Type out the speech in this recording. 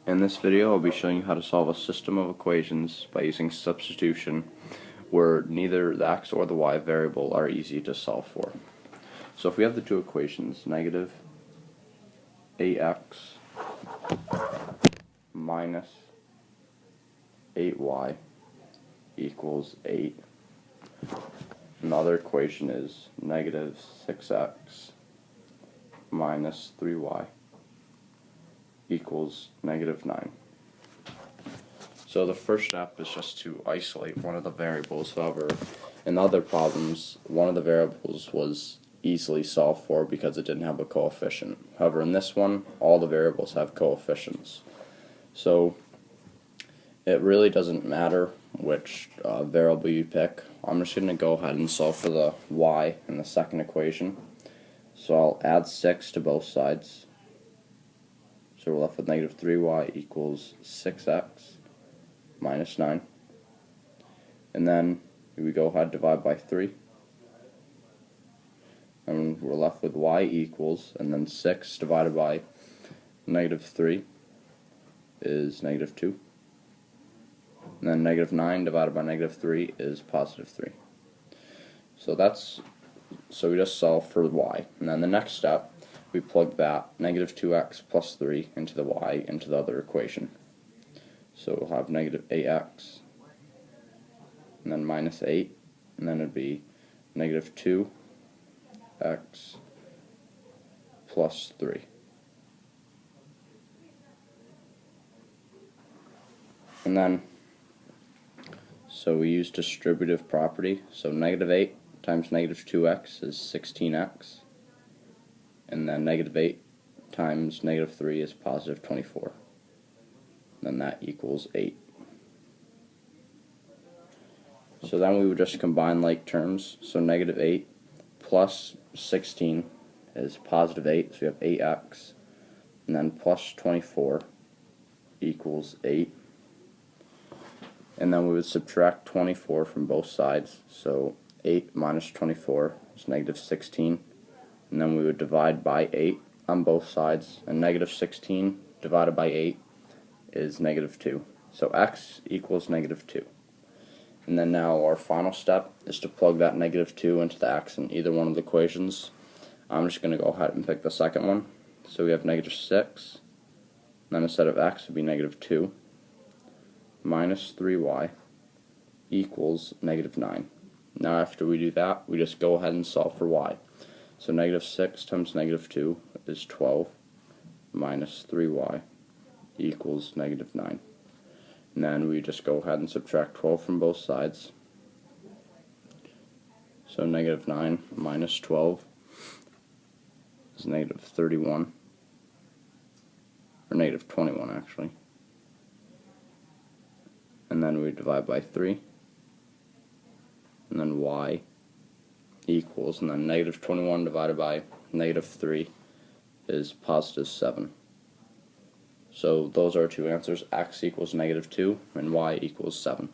In this video, I'll be showing you how to solve a system of equations by using substitution where neither the x or the y variable are easy to solve for. So if we have the two equations, negative 8x minus 8y equals 8. Another equation is negative 6x minus 3y equals negative 9. So the first step is just to isolate one of the variables. However, in other problems, one of the variables was easily solved for because it didn't have a coefficient. However, in this one, all the variables have coefficients. So it really doesn't matter which variable you pick. I'm just going to go ahead and solve for the y in the second equation. So I'll add 6 to both sides. So we're left with negative 3y equals 6x minus 9. And then we go ahead and divide by 3. And we're left with y equals, and then 6 divided by negative 3 is negative 2. And then negative 9 divided by negative 3 is positive 3. So we just solve for y. And then the next step, we plug that negative 2x plus 3 into the y into the other equation. So we'll have negative 8x and then minus 8, and then it would be negative 2x plus 3. And then, so we use distributive property. So negative 8 times negative 2x is 16x. And then negative 8 times negative 3 is positive 24. Then that equals 8. So then we would just combine like terms. So negative 8 plus 16 is positive 8. So we have 8x. And then plus 24 equals 8. And then we would subtract 24 from both sides. So 8 minus 24 is negative 16. And then we would divide by 8 on both sides, and negative 16 divided by 8 is negative 2. So x equals negative 2. And then now our final step is to plug that negative 2 into the x in either one of the equations. I'm just going to go ahead and pick the second one. So we have negative 6, and then instead of x it would be negative 2 minus 3y equals negative 9. Now after we do that, we just go ahead and solve for y. So negative 6 times negative 2 is 12 minus 3y equals negative 9. And then we just go ahead and subtract 12 from both sides. So negative 9 minus 12 is negative 31, or negative 21 actually. And then we divide by 3, and then y equals, and then negative 21 divided by negative 3 is positive 7. So those are our two answers. X equals negative 2 and y equals 7.